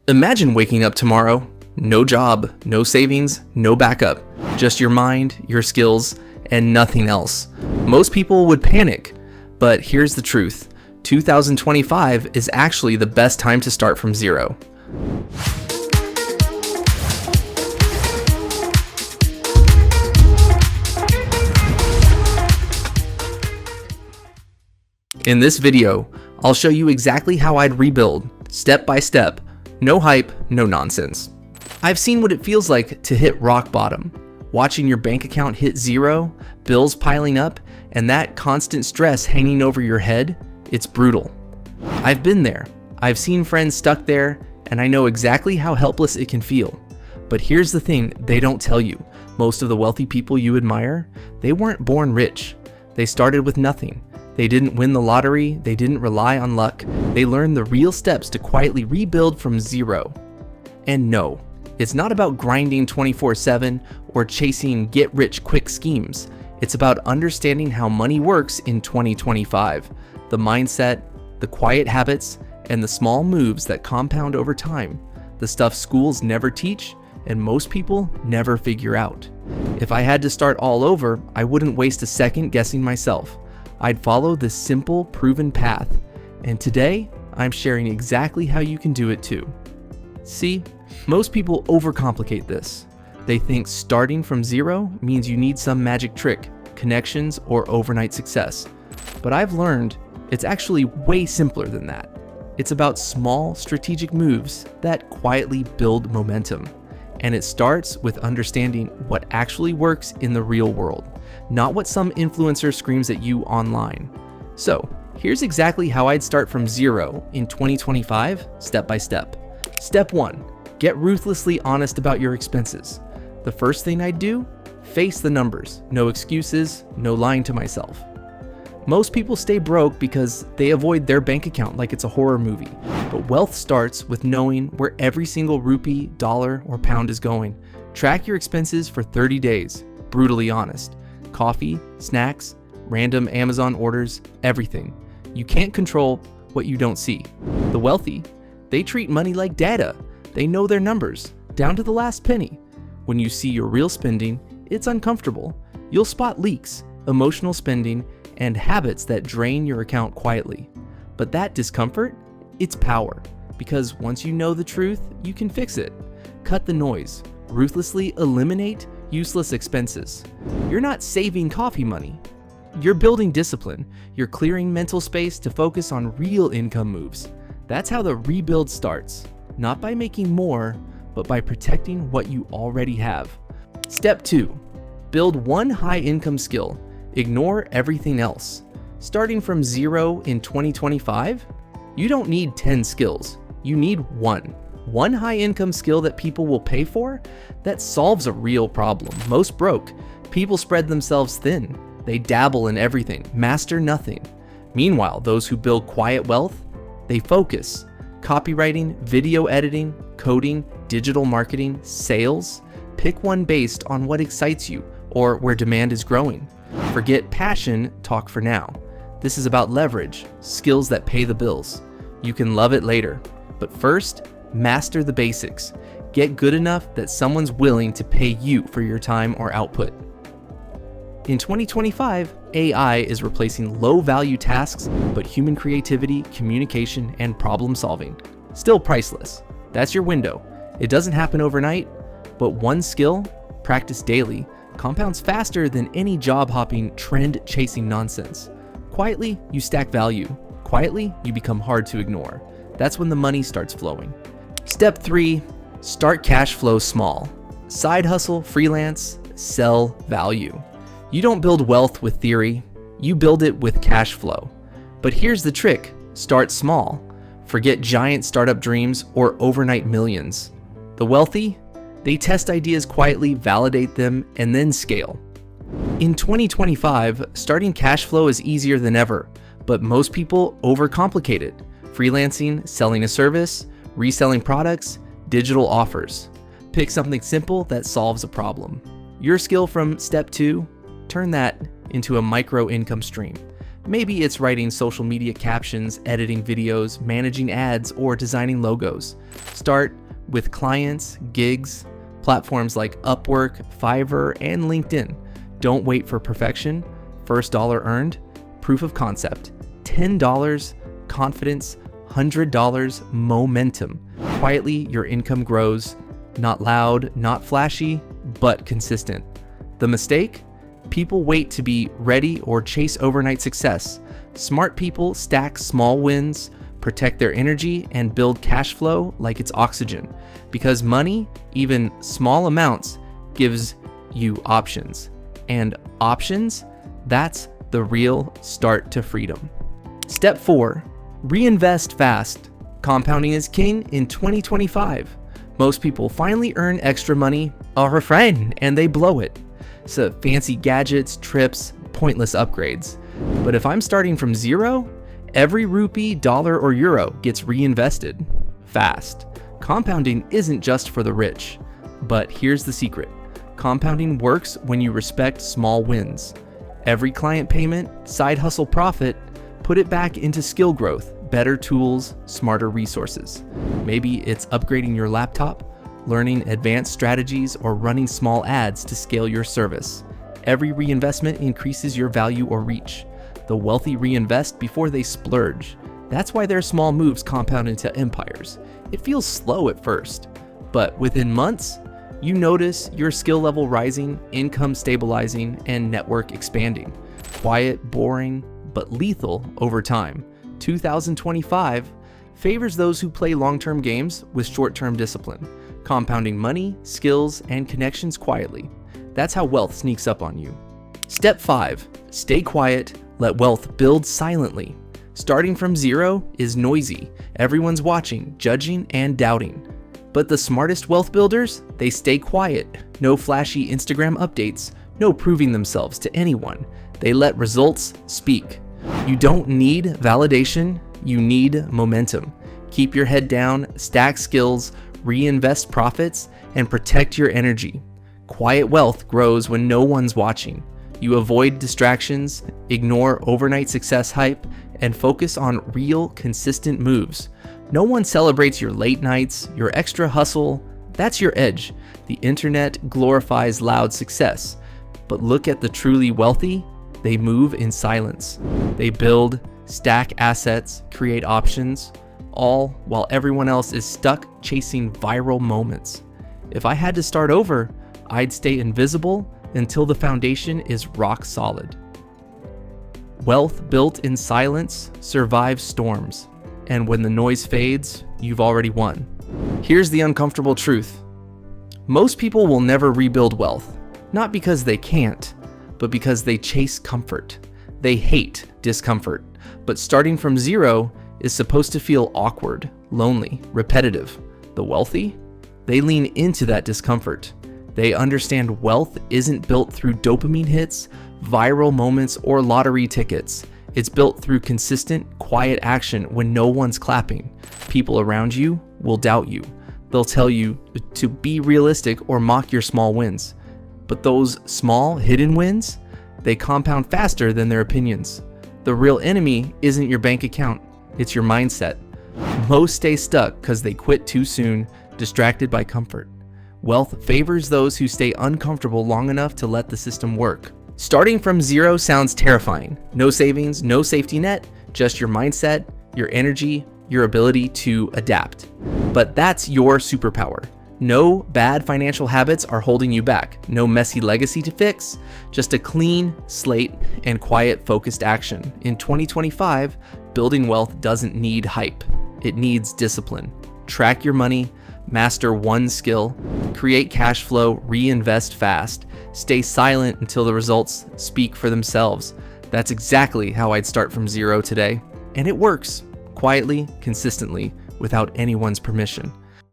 Imagine waking up tomorrow, no job, no savings, no backup, just your mind, your skills, and nothing else. Most people would panic, but here's the truth. 2025 is actually the best time to start from zero. In this video, I'll show you exactly how I'd rebuild, step by step. No hype, no nonsense. I've seen what it feels like to hit rock bottom, watching your bank account hit zero, bills piling up, and that constant stress hanging over your head. It's brutal. I've been there. I've seen friends stuck there, and I know exactly how helpless it can feel. But here's the thing they don't tell you. Most of the wealthy people you admire, they weren't born rich. They started with nothing. They didn't win the lottery, they didn't rely on luck, they learned the real steps to quietly rebuild from zero. And no, it's not about grinding 24/7 or chasing get-rich-quick schemes. It's about understanding how money works in 2025, the mindset, the quiet habits, and the small moves that compound over time, the stuff schools never teach and most people never figure out. If I had to start all over, I wouldn't waste a second guessing myself. I'd follow this simple, proven path, and today, I'm sharing exactly how you can do it too. See, most people overcomplicate this. They think starting from zero means you need some magic trick, connections, or overnight success. But I've learned it's actually way simpler than that. It's about small, strategic moves that quietly build momentum. And it starts with understanding what actually works in the real world, not what some influencer screams at you online. So, here's exactly how I'd start from zero in 2025, step by step. Step 1, get ruthlessly honest about your expenses. The first thing I'd do, face the numbers. No excuses, no lying to myself. Most people stay broke because they avoid their bank account like it's a horror movie. But wealth starts with knowing where every single rupee, dollar, or pound is going. Track your expenses for 30 days, brutally honest. Coffee, snacks, random Amazon orders, everything. You can't control what you don't see. The wealthy, they treat money like data. They know their numbers, down to the last penny. When you see your real spending, it's uncomfortable. You'll spot leaks, emotional spending, and habits that drain your account quietly. But that discomfort, it's power. Because once you know the truth, you can fix it. Cut the noise. Ruthlessly eliminate useless expenses. You're not saving coffee money. You're building discipline. You're clearing mental space to focus on real income moves. That's how the rebuild starts. Not by making more, but by protecting what you already have. Step 2, build one high income skill. Ignore everything else. Starting from zero in 2025, you don't need 10 skills. You need one. One high income skill that people will pay for that solves a real problem. Most broke people spread themselves thin. They dabble in everything, master nothing. Meanwhile, those who build quiet wealth, they focus. Copywriting, video editing, coding, digital marketing, sales. Pick one based on what excites you or where demand is growing. Forget passion, talk for now. This is about leverage, skills that pay the bills. You can love it later, but first, master the basics. Get good enough that someone's willing to pay you for your time or output. In 2025, AI is replacing low-value tasks, but human creativity, communication, and problem solving, still priceless. That's your window. It doesn't happen overnight, but one skill, practiced daily, compounds faster than any job-hopping, trend-chasing nonsense. Quietly, you stack value. Quietly, you become hard to ignore. That's when the money starts flowing. Step 3, start cash flow small. Side hustle, freelance, sell value. You don't build wealth with theory, you build it with cash flow. But here's the trick, start small. Forget giant startup dreams or overnight millions. The wealthy, they test ideas quietly, validate them, and then scale. In 2025, starting cash flow is easier than ever, but most people overcomplicate it. Freelancing, selling a service, reselling products, digital offers. Pick something simple that solves a problem. Your skill from step 2, turn that into a micro income stream. Maybe it's writing social media captions, editing videos, managing ads, or designing logos. Start with clients, gigs, platforms like Upwork, Fiverr, and LinkedIn. Don't wait for perfection. First dollar earned, proof of concept. $10, confidence. $100, momentum. Quietly, your income grows. Not loud, not flashy, but consistent. The mistake? People wait to be ready or chase overnight success. Smart people stack small wins, protect their energy, and build cash flow like it's oxygen. Because money, even small amounts, gives you options. And options, that's the real start to freedom. Step 4, reinvest fast. Compounding is king in 2025. Most people finally earn extra money, a refrain, and they blow it. So fancy gadgets, trips, pointless upgrades. But if I'm starting from zero, every rupee, dollar, or euro gets reinvested fast. Compounding isn't just for the rich. But here's the secret. Compounding works when you respect small wins. Every client payment, side hustle profit, put it back into skill growth, better tools, smarter resources. Maybe it's upgrading your laptop, learning advanced strategies, or running small ads to scale your service. Every reinvestment increases your value or reach. The wealthy reinvest before they splurge. That's why their small moves compound into empires. It feels slow at first, but within months, you notice your skill level rising, income stabilizing, and network expanding. Quiet, boring, but lethal over time. 2025 favors those who play long-term games with short-term discipline, compounding money, skills, and connections quietly. That's how wealth sneaks up on you. Step 5, stay quiet, let wealth build silently. Starting from zero is noisy. Everyone's watching, judging, and doubting. But the smartest wealth builders, they stay quiet. No flashy Instagram updates, no proving themselves to anyone. They let results speak. You don't need validation, you need momentum. Keep your head down, stack skills, reinvest profits, and protect your energy. Quiet wealth grows when no one's watching. You avoid distractions, ignore overnight success hype, and focus on real, consistent moves. No one celebrates your late nights, your extra hustle. That's your edge. The internet glorifies loud success. But look at the truly wealthy. They move in silence. They build, stack assets, create options, all while everyone else is stuck chasing viral moments. If I had to start over, I'd stay invisible until the foundation is rock solid. Wealth built in silence survives storms, and when the noise fades, you've already won. Here's the uncomfortable truth. Most people will never rebuild wealth, not because they can't, but because they chase comfort. They hate discomfort, but starting from zero is supposed to feel awkward, lonely, repetitive. The wealthy? They lean into that discomfort. They understand wealth isn't built through dopamine hits, viral moments, or lottery tickets. It's built through consistent, quiet action when no one's clapping. People around you will doubt you. They'll tell you to be realistic or mock your small wins. But those small, hidden wins, they compound faster than their opinions. The real enemy isn't your bank account, it's your mindset. Most stay stuck because they quit too soon, distracted by comfort. Wealth favors those who stay uncomfortable long enough to let the system work. Starting from zero sounds terrifying. No savings, no safety net, just your mindset, your energy, your ability to adapt. But that's your superpower. No bad financial habits are holding you back. No messy legacy to fix, just a clean slate and quiet, focused action. In 2025, building wealth doesn't need hype. It needs discipline. Track your money, master one skill, create cash flow, reinvest fast, stay silent until the results speak for themselves. That's exactly how I'd start from zero today. And it works, quietly, consistently, without anyone's permission.